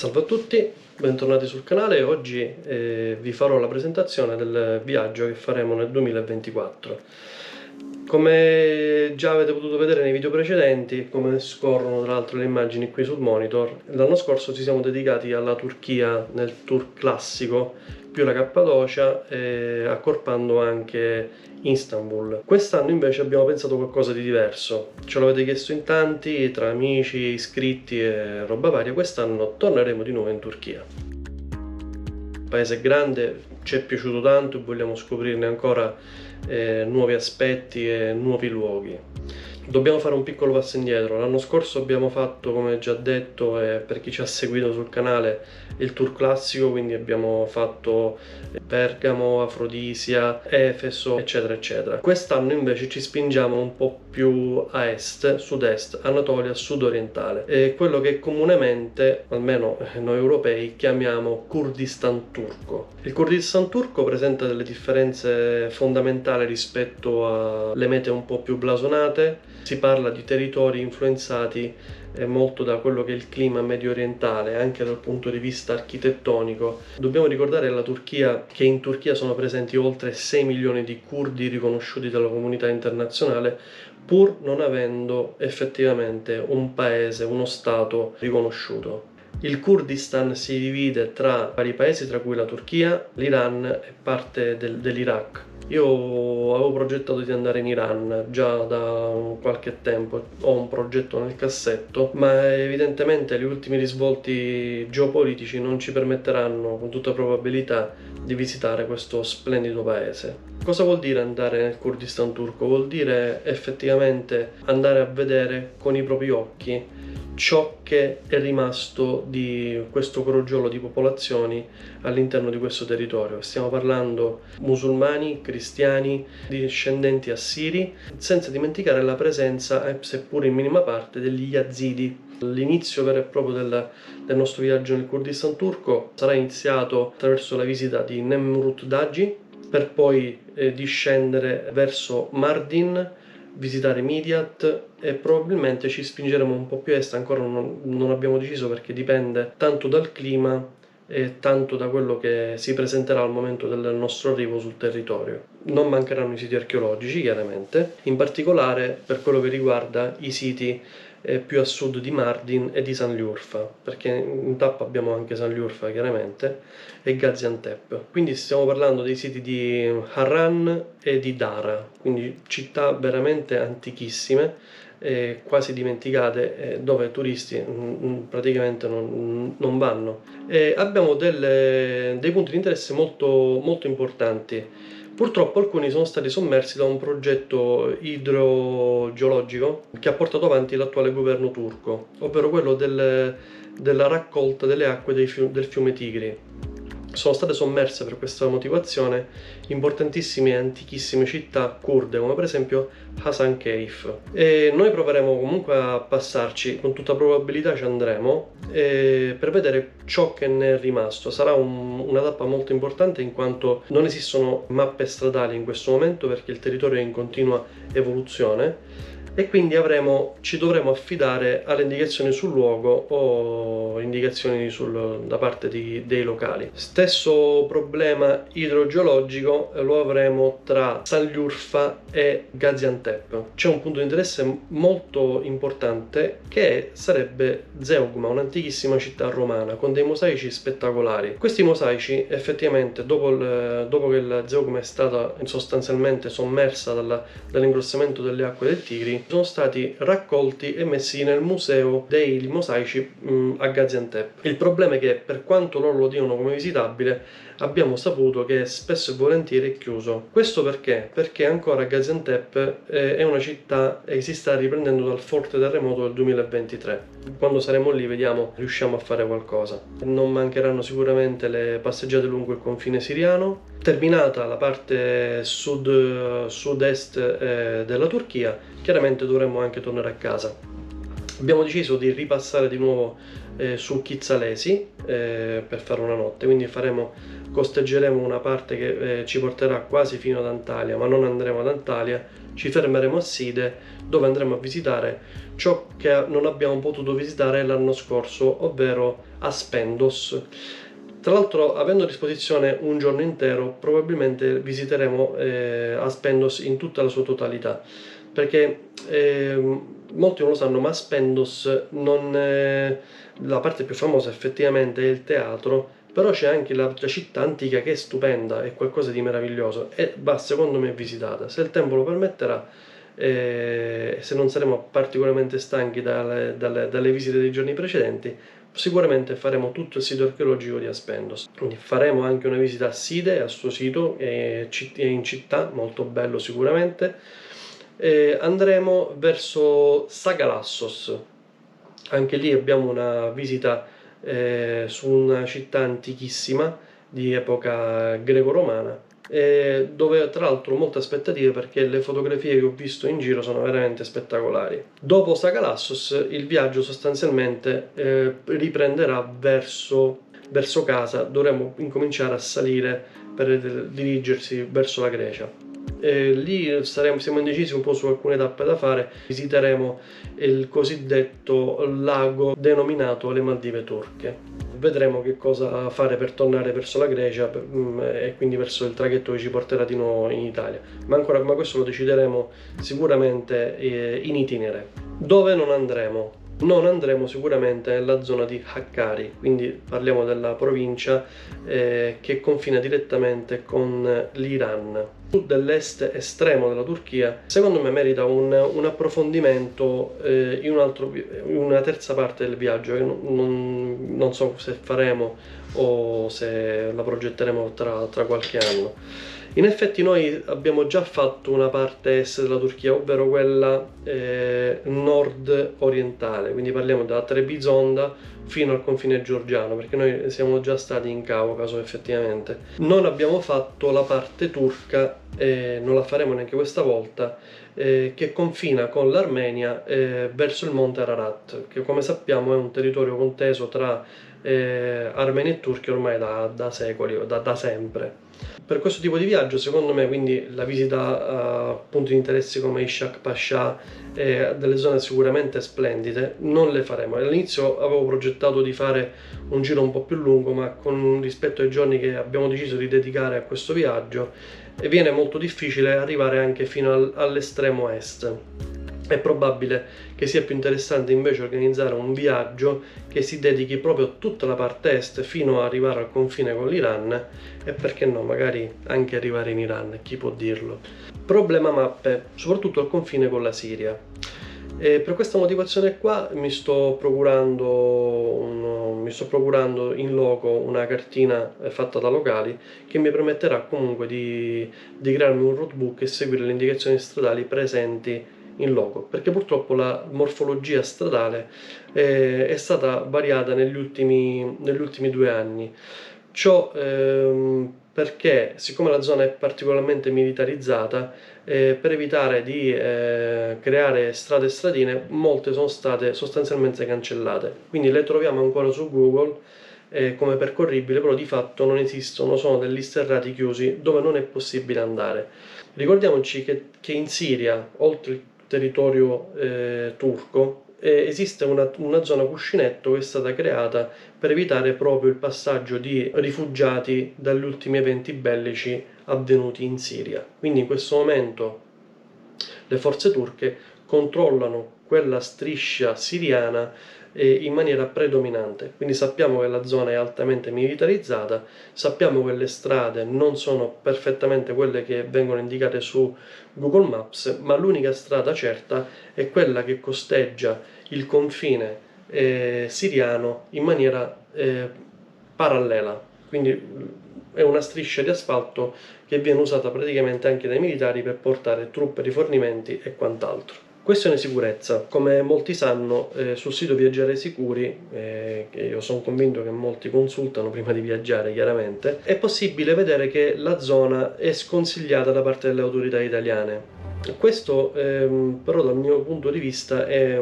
Salve a tutti, bentornati sul canale. Oggi vi farò la presentazione del viaggio che faremo nel 2024. Come già avete potuto vedere nei video precedenti, come scorrono tra l'altro le immagini qui sul monitor, l'anno scorso ci siamo dedicati alla Turchia nel tour classico più la Cappadocia, accorpando anche Istanbul. Quest'anno invece abbiamo pensato qualcosa di diverso. Ce l'avete chiesto in tanti, tra amici, iscritti e roba varia. Quest'anno torneremo di nuovo in Turchia. Il paese è grande, ci è piaciuto tanto e vogliamo scoprirne ancora nuovi aspetti e nuovi luoghi. Dobbiamo fare un piccolo passo indietro. L'anno scorso abbiamo fatto, come già detto, per chi ci ha seguito sul canale, il tour classico, quindi abbiamo fatto Bergamo, Afrodisia, Efeso, eccetera eccetera. Quest'anno invece ci spingiamo un po' più a est, sud-est, Anatolia, sud-orientale, e quello che comunemente, almeno noi europei, chiamiamo Kurdistan turco. Il Kurdistan turco presenta delle differenze fondamentali rispetto alle mete un po' più blasonate. Si parla di territori influenzati molto da quello che è il clima medio orientale, anche dal punto di vista architettonico. Dobbiamo ricordare che in Turchia sono presenti oltre 6 milioni di curdi riconosciuti dalla comunità internazionale, pur non avendo effettivamente un paese, uno stato riconosciuto. Il Kurdistan si divide tra vari paesi, tra cui la Turchia, l'Iran e parte dell'Iraq. Io avevo progettato di andare in Iran già da qualche tempo, ho un progetto nel cassetto, ma evidentemente gli ultimi risvolti geopolitici non ci permetteranno con tutta probabilità di visitare questo splendido paese. Cosa vuol dire andare nel Kurdistan turco? Vuol dire effettivamente andare a vedere con i propri occhi ciò che è rimasto di questo crogiolo di popolazioni all'interno di questo territorio. Stiamo parlando musulmani, cristiani, discendenti assiri, senza dimenticare la presenza, seppur in minima parte, degli yazidi. L'inizio vero e proprio del nostro viaggio nel Kurdistan turco sarà iniziato attraverso la visita di Nemrut Dagi, per poi discendere verso Mardin, visitare Midyat e probabilmente ci spingeremo un po' più a est, ancora non abbiamo deciso perché dipende tanto dal clima e tanto da quello che si presenterà al momento del nostro arrivo sul territorio. Non mancheranno i siti archeologici, chiaramente, in particolare per quello che riguarda i siti più a sud di Mardin e di Sanliurfa, perché in tappa abbiamo anche Sanliurfa chiaramente e Gaziantep. Quindi stiamo parlando dei siti di Harran e di Dara, quindi città veramente antichissime, quasi dimenticate, dove i turisti praticamente non vanno. Abbiamo dei punti di interesse molto, molto importanti. Purtroppo alcuni sono stati sommersi da un progetto idrogeologico che ha portato avanti l'attuale governo turco, ovvero quello della raccolta delle acque del fiume Tigri. Sono state sommerse per questa motivazione importantissime e antichissime città kurde, come per esempio Hasankeyf. E noi proveremo comunque a passarci, con tutta probabilità ci andremo, per vedere ciò che ne è rimasto. Sarà una tappa molto importante in quanto non esistono mappe stradali in questo momento perché il territorio è in continua evoluzione, e quindi ci dovremo affidare alle indicazioni sul luogo o indicazioni da parte dei locali. Stesso problema idrogeologico lo avremo tra Sanliurfa e Gaziantep. C'è un punto di interesse molto importante che sarebbe Zeugma, un'antichissima città romana con dei mosaici spettacolari. Questi mosaici effettivamente dopo che la Zeugma è stata sostanzialmente sommersa dall'ingrossamento delle acque del Tigri, sono stati raccolti e messi nel museo dei mosaici a Gaziantep. Il problema è che, per quanto loro lo dicono come visitabile, abbiamo saputo che spesso e volentieri è chiuso. Questo perché? Perché ancora Gaziantep è una città che si sta riprendendo dal forte terremoto del 2023. Quando saremo lì vediamo, riusciamo a fare qualcosa. Non mancheranno sicuramente le passeggiate lungo il confine siriano. Terminata la parte sud-est della Turchia, chiaramente dovremmo anche tornare a casa. Abbiamo deciso di ripassare di nuovo su Chizzalesi per fare una notte, quindi costeggeremo una parte che ci porterà quasi fino ad Antalya, ma non andremo ad Antalya, ci fermeremo a Side, dove andremo a visitare ciò che non abbiamo potuto visitare l'anno scorso, ovvero Aspendos. Tra l'altro, avendo a disposizione un giorno intero, probabilmente visiteremo Aspendos in tutta la sua totalità, perché molti non lo sanno, ma Aspendos non è... la parte più famosa effettivamente è il teatro, però c'è anche la città antica che è stupenda, è qualcosa di meraviglioso e va secondo me visitata. Se il tempo lo permetterà, se non saremo particolarmente stanchi dalle visite dei giorni precedenti, sicuramente faremo tutto il sito archeologico di Aspendos. Quindi faremo anche una visita a Side, al suo sito, è in città, molto bello sicuramente. Andremo verso Sagalassos, anche lì abbiamo una visita su una città antichissima di epoca greco-romana, dove tra l'altro ho molte aspettative perché le fotografie che ho visto in giro sono veramente spettacolari. Dopo Sagalassos il viaggio sostanzialmente riprenderà verso casa, dovremo incominciare a salire per dirigersi verso la Grecia. Lì siamo indecisi un po' su alcune tappe da fare. Visiteremo il cosiddetto lago denominato le Maldive turche. Vedremo che cosa fare per tornare verso la Grecia e quindi verso il traghetto che ci porterà di nuovo in Italia, ma questo lo decideremo sicuramente in itinere. Dove non andremo? Non andremo sicuramente nella zona di Hakkari, quindi parliamo della provincia che confina direttamente con l'Iran. Dell'est estremo della Turchia, secondo me merita un approfondimento in una terza parte del viaggio che non so se faremo o se la progetteremo tra qualche anno. In effetti noi abbiamo già fatto una parte est della Turchia, ovvero quella nord-orientale, quindi parliamo da Trebizonda fino al confine georgiano, perché noi siamo già stati in Caucaso effettivamente. Non abbiamo fatto la parte turca, non la faremo neanche questa volta, che confina con l'Armenia verso il monte Ararat, che come sappiamo è un territorio conteso tra Armenia e Turchia ormai da secoli, da sempre. Per questo tipo di viaggio, secondo me, quindi la visita a punti di interesse come Ishaq Pasha e delle zone sicuramente splendide, non le faremo. All'inizio avevo progettato di fare un giro un po' più lungo, ma rispetto ai giorni che abbiamo deciso di dedicare a questo viaggio, viene molto difficile arrivare anche fino all'estremo est. È probabile che sia più interessante invece organizzare un viaggio che si dedichi proprio a tutta la parte est fino ad arrivare al confine con l'Iran e perché no, magari anche arrivare in Iran, chi può dirlo. Problema mappe, soprattutto al confine con la Siria. E per questa motivazione qua mi sto procurando in loco una cartina fatta da locali che mi permetterà comunque di crearmi un roadbook e seguire le indicazioni stradali presenti in loco, perché purtroppo la morfologia stradale è stata variata negli ultimi 2 anni. Ciò perché, siccome la zona è particolarmente militarizzata, per evitare di creare strade e stradine, molte sono state sostanzialmente cancellate. Quindi le troviamo ancora su Google come percorribile, però di fatto non esistono, sono degli sterrati chiusi dove non è possibile andare. Ricordiamoci che in Siria, oltre il territorio turco, esiste una zona cuscinetto che è stata creata per evitare proprio il passaggio di rifugiati dagli ultimi eventi bellici avvenuti in Siria. Quindi in questo momento le forze turche controllano quella striscia siriana in maniera predominante, quindi sappiamo che la zona è altamente militarizzata, sappiamo che le strade non sono perfettamente quelle che vengono indicate su Google Maps, ma l'unica strada certa è quella che costeggia il confine siriano in maniera parallela, quindi è una striscia di asfalto che viene usata praticamente anche dai militari per portare truppe, rifornimenti e quant'altro. Questione sicurezza. Come molti sanno, sul sito Viaggiare Sicuri, che io sono convinto che molti consultano prima di viaggiare chiaramente, è possibile vedere che la zona è sconsigliata da parte delle autorità italiane. Questo però dal mio punto di vista è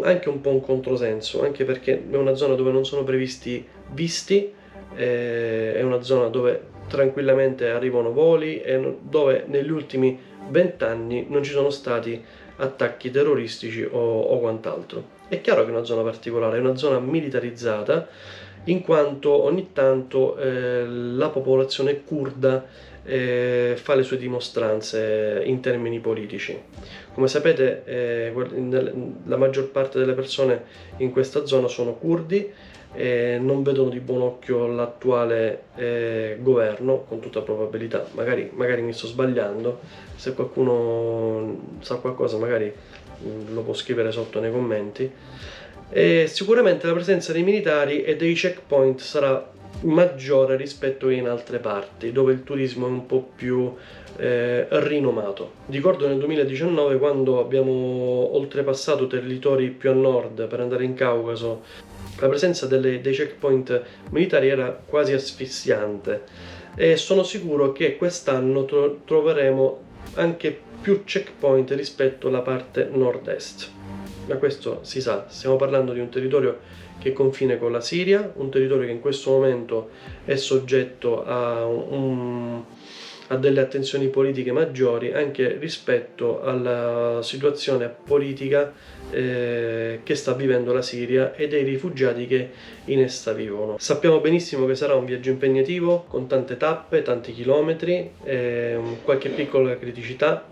anche un po' un controsenso, anche perché è una zona dove non sono previsti visti, è una zona dove tranquillamente arrivano voli e dove negli ultimi 20 anni non ci sono stati attacchi terroristici o quant'altro. È chiaro che è una zona particolare, è una zona militarizzata, in quanto ogni tanto la popolazione curda fa le sue dimostranze in termini politici. Come sapete, la maggior parte delle persone in questa zona sono curdi e non vedono di buon occhio l'attuale governo, con tutta probabilità. Magari mi sto sbagliando, se qualcuno sa qualcosa magari lo può scrivere sotto nei commenti. E sicuramente la presenza dei militari e dei checkpoint sarà maggiore rispetto che in altre parti, dove il turismo è un po' più rinomato. Ricordo nel 2019, quando abbiamo oltrepassato territori più a nord per andare in Caucaso, la presenza dei checkpoint militari era quasi asfissiante, e sono sicuro che quest'anno troveremo anche più checkpoint rispetto alla parte nord-est. Ma questo si sa, stiamo parlando di un territorio che confina con la Siria, un territorio che in questo momento è soggetto a delle attenzioni politiche maggiori, anche rispetto alla situazione politica che sta vivendo la Siria e dei rifugiati che in essa vivono. Sappiamo benissimo che sarà un viaggio impegnativo, con tante tappe, tanti chilometri, qualche piccola criticità.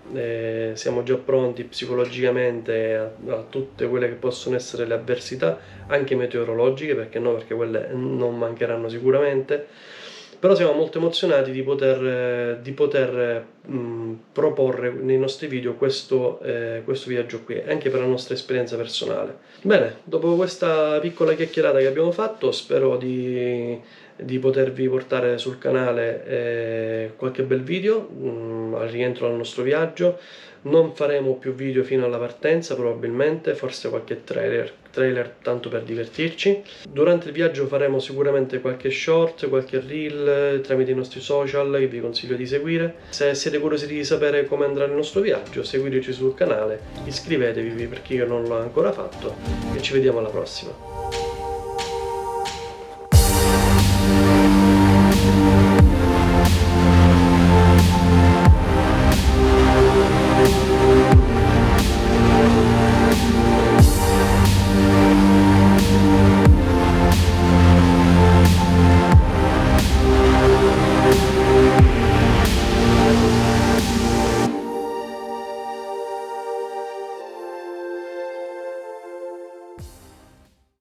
Siamo già pronti psicologicamente a tutte quelle che possono essere le avversità, anche meteorologiche, perché no, perché quelle non mancheranno sicuramente. Però siamo molto emozionati di poter proporre nei nostri video questo viaggio qui, anche per la nostra esperienza personale. Bene, dopo questa piccola chiacchierata che abbiamo fatto, spero di potervi portare sul canale qualche bel video al rientro dal nostro viaggio. Non faremo più video fino alla partenza, probabilmente, forse qualche trailer tanto per divertirci. Durante il viaggio faremo sicuramente qualche short, qualche reel tramite i nostri social che vi consiglio di seguire. Se siete curiosi di sapere come andrà il nostro viaggio, seguiteci sul canale, iscrivetevi perché io non l'ho ancora fatto, e ci vediamo alla prossima.